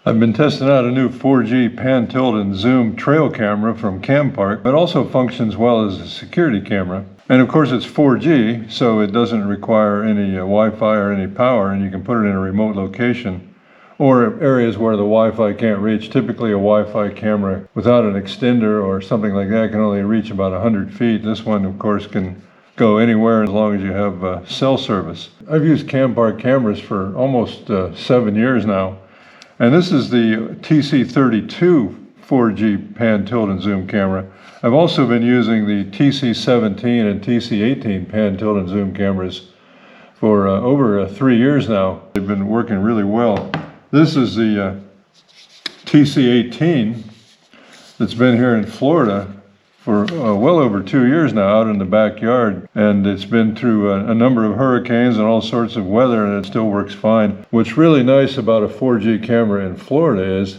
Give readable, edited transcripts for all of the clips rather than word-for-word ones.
I've been testing out a new 4G pan, tilt, and zoom trail camera from Campark. It also functions well as a security camera. And of course it's 4G, so it doesn't require any Wi-Fi or any power, and you can put it in a remote location or areas where the Wi-Fi can't reach. Typically a Wi-Fi camera without an extender or something like that can only reach about 100 feet. This one of course can go anywhere as long as you have cell service. I've used Campark cameras for almost 7 years now. And this is the TC32 4G pan, tilt, and zoom camera. I've also been using the TC17 and TC18 pan, tilt, and zoom cameras for over 3 years now. They've been working really well. This is the TC18 that's been here in Florida for well over 2 years now, out in the backyard, and it's been through a number of hurricanes and all sorts of weather, and it still works fine. What's really nice about a 4G camera in Florida is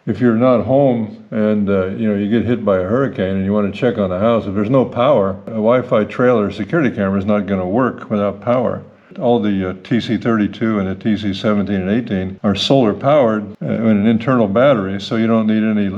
if you're not home and you get hit by a hurricane and you want to check on the house, if there's no power, a Wi-Fi trailer security camera is not going to work without power. All the TC32 and the TC17 and 18 are solar powered with an internal battery, so you don't need any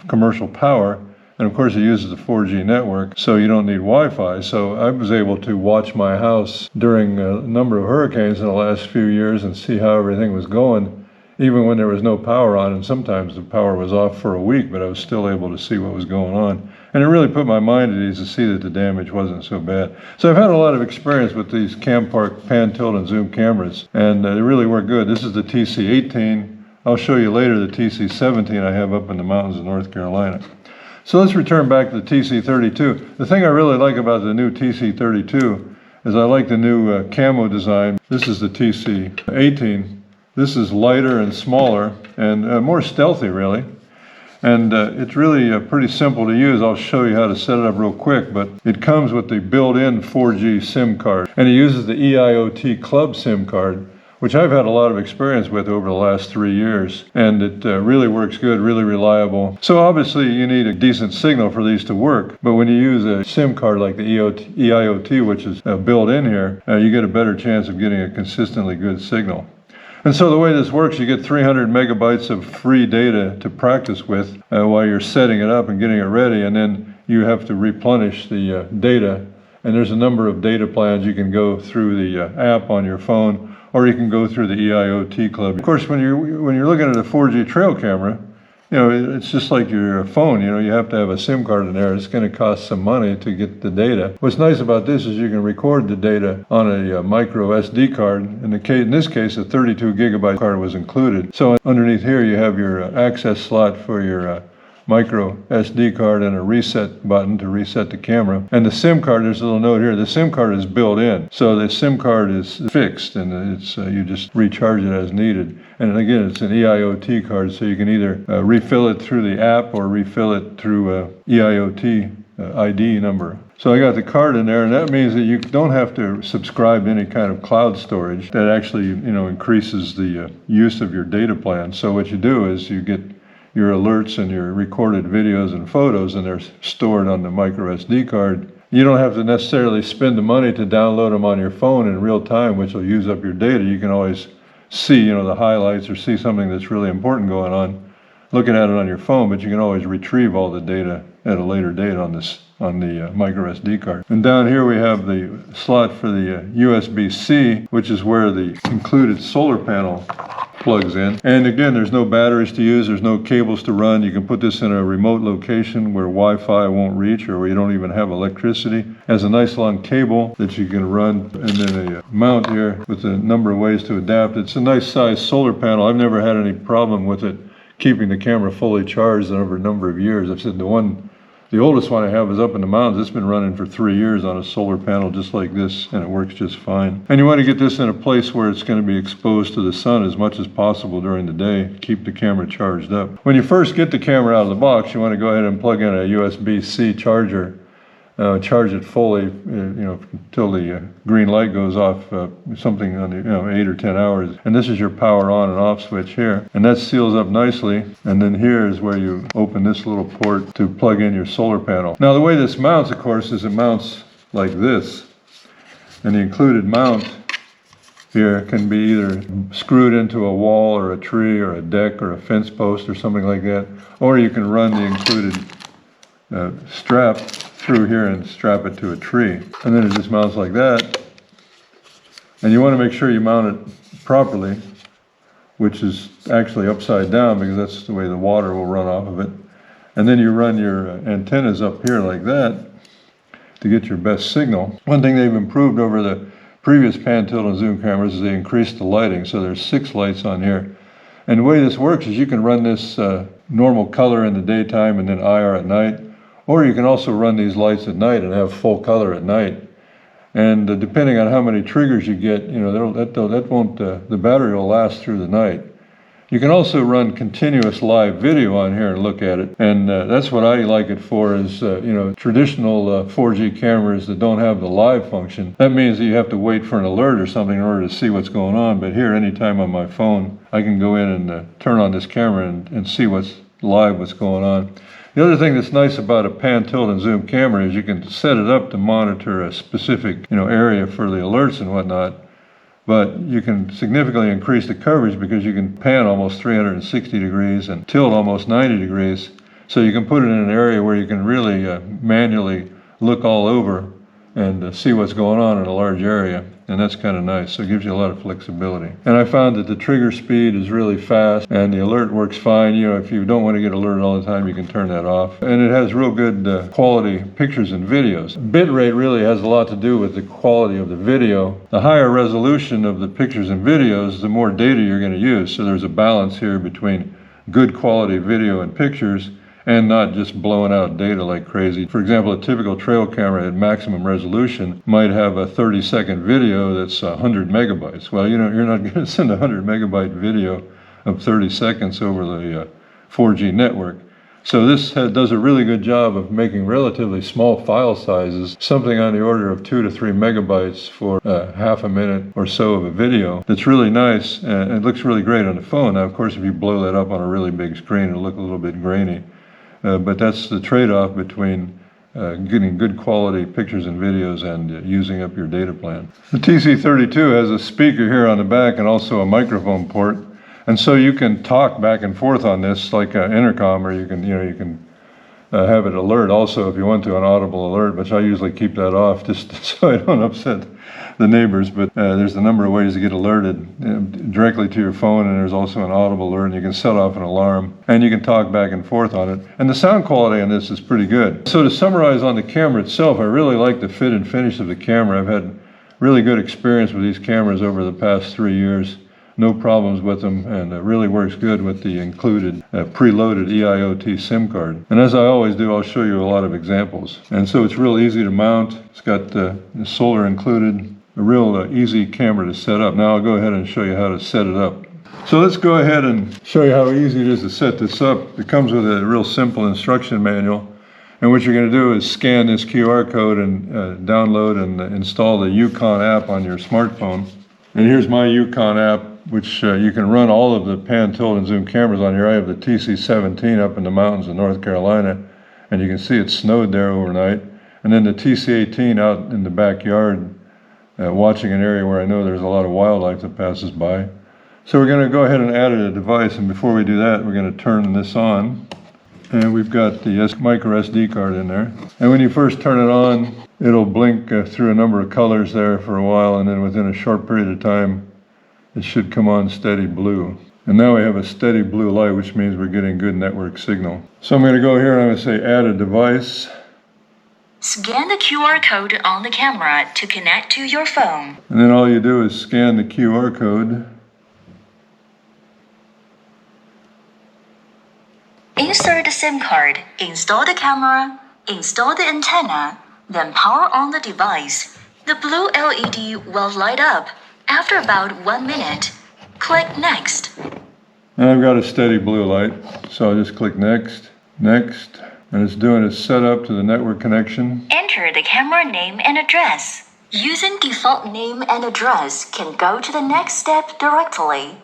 commercial power. And of course it uses the 4G network, so you don't need Wi-Fi. So I was able to watch my house during a number of hurricanes in the last few years and see how everything was going, even when there was no power on, and sometimes the power was off for a week, but I was still able to see what was going on. And it really put my mind at ease to see that the damage wasn't so bad. So I've had a lot of experience with these Campark pan, tilt, and zoom cameras, and they really work good. This is the TC18. I'll show you later the TC17 I have up in the mountains of North Carolina. So let's return back to the TC32. The thing I really like about the new TC32 is I like the new camo design. This is the TC18. This is lighter and smaller and more stealthy really. And it's really pretty simple to use. I'll show you how to set it up real quick, but it comes with the built-in 4G SIM card. And it uses the EIoT Club SIM card, which I've had a lot of experience with over the last 3 years, and it really works good, really reliable. So obviously you need a decent signal for these to work, but when you use a SIM card like the EIoT, which is built in here, you get a better chance of getting a consistently good signal. And so the way this works, you get 300 megabytes of free data to practice with while you're setting it up and getting it ready, and then you have to replenish the data. And there's a number of data plans. You can go through the app on your phone, or you can go through the EIoT Club. Of course, when you're looking at a 4G trail camera, it's just like your phone. You have to have a SIM card in there. It's going to cost some money to get the data. What's nice about this is you can record the data on a micro SD card. In this case, a 32 gigabyte card was included. So underneath here, you have your access slot for your micro SD card and a reset button to reset the camera. And the SIM card, there's a little note here, the SIM card is built in. So the SIM card is fixed, and it's you just recharge it as needed. And again, it's an EIoT card, so you can either refill it through the app or refill it through EIoT ID number. So I got the card in there, and that means that you don't have to subscribe to any kind of cloud storage. That actually increases the use of your data plan. So what you do is you get your alerts and your recorded videos and photos, and they're stored on the micro SD card. You don't have to necessarily spend the money to download them on your phone in real time, which will use up your data. You can always see the highlights or see something that's really important going on looking at it on your phone, but you can always retrieve all the data at a later date on the micro SD card. And down here we have the slot for the USB-C, which is where the included solar panel plugs in. And again, there's no batteries to use, there's no cables to run. You can put this in a remote location where Wi-Fi won't reach or where you don't even have electricity. It has a nice long cable that you can run, and then a mount here with a number of ways to adapt. It's a nice size solar panel. I've never had any problem with it keeping the camera fully charged over a number of years. I've said the oldest one I have is up in the mountains. It's been running for 3 years on a solar panel just like this, and it works just fine. And you want to get this in a place where it's going to be exposed to the sun as much as possible during the day. Keep the camera charged up. When you first get the camera out of the box, you want to go ahead and plug in a USB-C charger. Charge it fully, until the green light goes off, something on the 8 or 10 hours. And this is your power on and off switch here. And that seals up nicely. And then here is where you open this little port to plug in your solar panel. Now the way this mounts, of course, is it mounts like this. And the included mount here can be either screwed into a wall or a tree or a deck or a fence post or something like that, or you can run the included strap through here and strap it to a tree. And then it just mounts like that. And you want to make sure you mount it properly, which is actually upside down because that's the way the water will run off of it. And then you run your antennas up here like that to get your best signal. One thing they've improved over the previous pan, tilt, and zoom cameras is they increased the lighting. So there's 6 lights on here. And the way this works is you can run this normal color in the daytime and then IR at night. Or you can also run these lights at night and have full color at night. And depending on how many triggers you get, you know, that won't, the battery will last through the night. You can also run continuous live video on here and look at it. And that's what I like it for is, you know, traditional 4G cameras that don't have the live function. That means that you have to wait for an alert or something in order to see what's going on. But here, anytime on my phone, I can go in and turn on this camera and see what's live, what's going on. The other thing that's nice about a pan, tilt, and zoom camera is you can set it up to monitor a specific, you know, area for the alerts and whatnot. But you can significantly increase the coverage because you can pan almost 360 degrees and tilt almost 90 degrees. So you can put it in an area where you can really manually look all over and see what's going on in a large area. And that's kind of nice. So it gives you a lot of flexibility. And I found that the trigger speed is really fast and the alert works fine. You know, if you don't want to get alerted all the time, you can turn that off. And it has real good quality pictures and videos. Bitrate really has a lot to do with the quality of the video. The higher resolution of the pictures and videos, the more data you're going to use. So there's a balance here between good quality video and pictures and not just blowing out data like crazy. For example, a typical trail camera at maximum resolution might have a 30-second video that's 100 megabytes. Well, you know, you're not going to send a 100 megabyte video of 30 seconds over the 4G network. So this does a really good job of making relatively small file sizes, something on the order of 2 to 3 megabytes for half a minute or so of a video. That's really nice and it looks really great on the phone. Now, of course, if you blow that up on a really big screen, it'll look a little bit grainy. But that's the trade-off between getting good quality pictures and videos and using up your data plan. The TC32 has a speaker here on the back and also a microphone port. And so you can talk back and forth on this like an intercom, or you can have it alert also if you want to, an audible alert, which I usually keep that off just so I don't upset the neighbors. But there's a number of ways to get alerted directly to your phone, and there's also an audible alert, and you can set off an alarm, and you can talk back and forth on it. And the sound quality on this is pretty good. So to summarize on the camera itself, I really like the fit and finish of the camera. I've had really good experience with these cameras over the past 3 years. No problems with them, and it really works good with the included preloaded EIOT SIM card. And as I always do, I'll show you a lot of examples. And so it's real easy to mount. It's got the solar included, a real easy camera to set up. Now I'll go ahead and show you how to set it up. So let's go ahead and show you how easy it is to set this up. It comes with a real simple instruction manual. And what you're going to do is scan this QR code and download and install the Yukon app on your smartphone. And here's my Yukon app, which you can run all of the pan, tilt, and zoom cameras on here. I have the TC17 up in the mountains of North Carolina, and you can see it snowed there overnight. And then the TC18 out in the backyard, watching an area where I know there's a lot of wildlife that passes by. So we're going to go ahead and add a device, and before we do that, we're going to turn this on. And we've got the micro SD card in there. And when you first turn it on, it'll blink through a number of colors there for a while, and then within a short period of time, it should come on steady blue. And now we have a steady blue light, which means we're getting good network signal. So I'm going to go here and I'm going to say add a device. Scan the QR code on the camera to connect to your phone. And then all you do is scan the QR code. Insert the SIM card, install the camera, install the antenna, then power on the device. The blue LED will light up. After about 1 minute, click Next. And I've got a steady blue light, so I'll just click Next, Next, and it's doing its setup to the network connection. Enter the camera name and address. Using default name and address can go to the next step directly.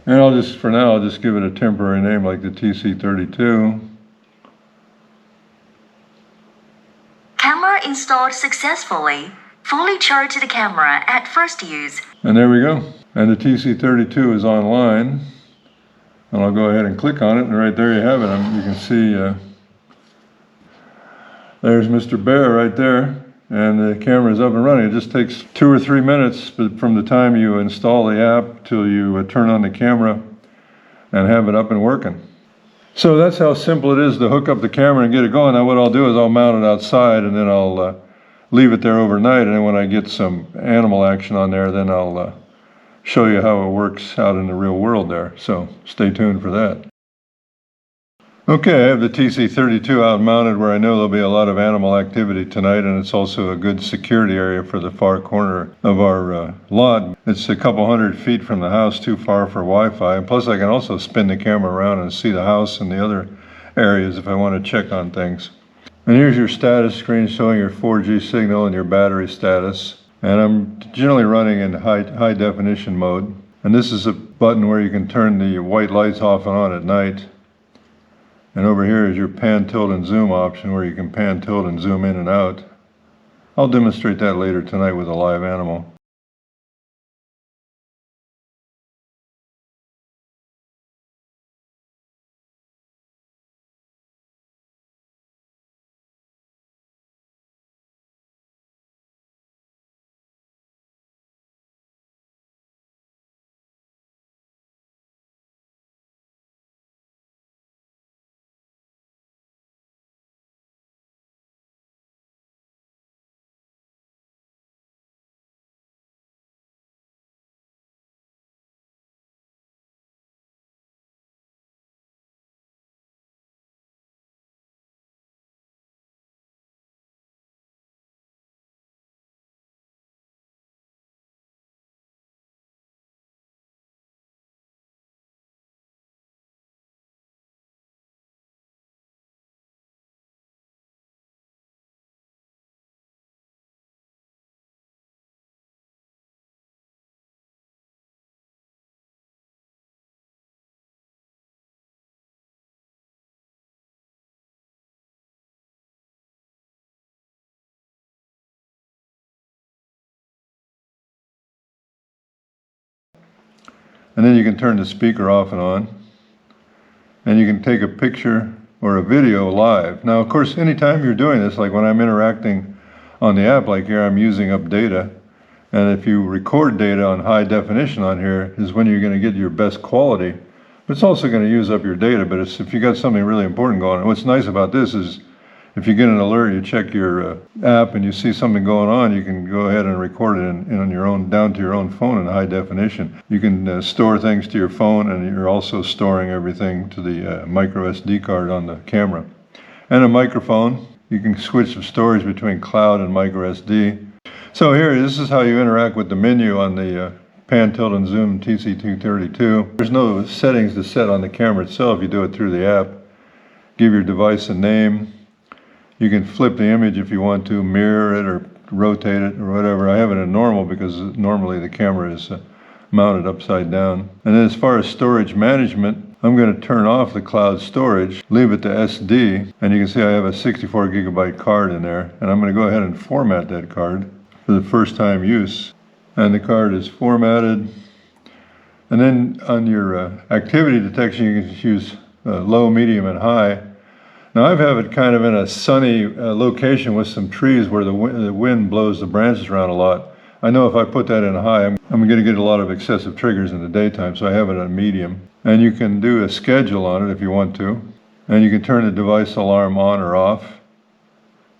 And for now, I'll just give it a temporary name like the TC32. Camera installed successfully. Fully charge the camera at first use. And there we go. And the TC32 is online. And I'll go ahead and click on it, and right there you have it. You can see there's Mr. Bear right there, and the camera is up and running. It just takes 2 or 3 minutes from the time you install the app till you turn on the camera and have it up and working. So that's how simple it is to hook up the camera and get it going. Now what I'll do is I'll mount it outside, and then I'll leave it there overnight, and then when I get some animal action on there, then I'll show you how it works out in the real world there. So stay tuned for that. Okay, I have the TC32 out mounted where I know there'll be a lot of animal activity tonight, and it's also a good security area for the far corner of our lot. It's a couple 100 feet from the house, too far for Wi-Fi, and plus I can also spin the camera around and see the house and the other areas if I want to check on things. And here's your status screen showing your 4G signal and your battery status. And I'm generally running in high definition mode. And this is a button where you can turn the white lights off and on at night. And over here is your pan, tilt, and zoom option where you can pan, tilt, and zoom in and out. I'll demonstrate that later tonight with a live animal. And then you can turn the speaker off and on. And you can take a picture or a video live. Now, of course, anytime you're doing this, like when I'm interacting on the app, like here, I'm using up data. And if you record data on high definition on here is when you're going to get your best quality. But it's also going to use up your data. But if you got something really important going on, what's nice about this is if you get an alert, you check your app and you see something going on, you can go ahead and record it on your own, down to your own phone in high definition. You can store things to your phone, and you're also storing everything to the micro SD card on the camera. And a microphone. You can switch the storage between cloud and micro SD. So here, this is how you interact with the menu on the pan, tilt, and zoom TC232. There's no settings to set on the camera itself. You do it through the app. Give your device a name. You can flip the image if you want to, mirror it or rotate it or whatever. I have it in normal because normally the camera is mounted upside down. And then as far as storage management, I'm going to turn off the cloud storage, leave it to SD, and you can see I have a 64 gigabyte card in there. And I'm going to go ahead and format that card for the first time use. And the card is formatted. And then on your activity detection, you can use low, medium, and high. Now I have it kind of in a sunny location with some trees where the wind blows the branches around a lot. I know if I put that in high, I'm going to get a lot of excessive triggers in the daytime, so I have it on medium. And you can do a schedule on it if you want to. And you can turn the device alarm on or off.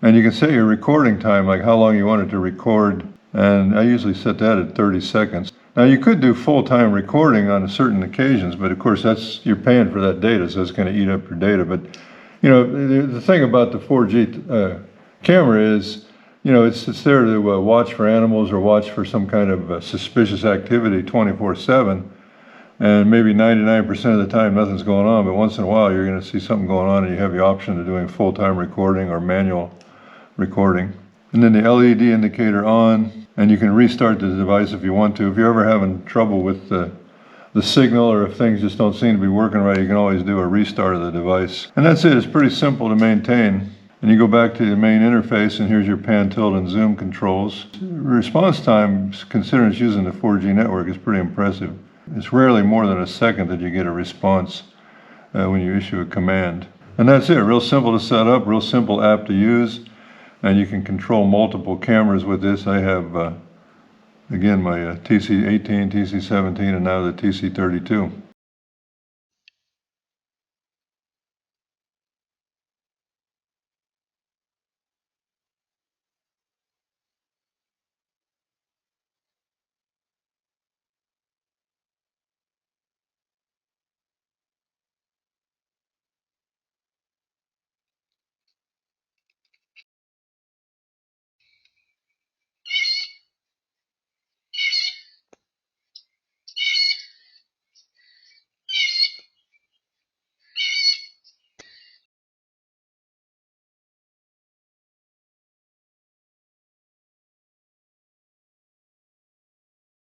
And you can set your recording time, like how long you want it to record. And I usually set that at 30 seconds. Now you could do full-time recording on certain occasions, but of course you're paying for that data, so it's going to eat up your data. But you know, the thing about the 4G camera is, you know, it's there to watch for animals or watch for some kind of suspicious activity 24/7. And maybe 99% of the time nothing's going on, but once in a while you're going to see something going on and you have the option of doing full-time recording or manual recording. And then the LED indicator on, and you can restart the device if you want to. If you're ever having trouble with the signal, or if things just don't seem to be working right, you can always do a restart of the device. And that's it. It's pretty simple to maintain. And you go back to the main interface, and here's your pan, tilt, and zoom controls. Response time, considering it's using the 4G network, is pretty impressive. It's rarely more than a second that you get a response when you issue a command. And that's it, real simple to set up, real simple app to use, and you can control multiple cameras with this. I have, again, my TC18, TC17, and now the TC32.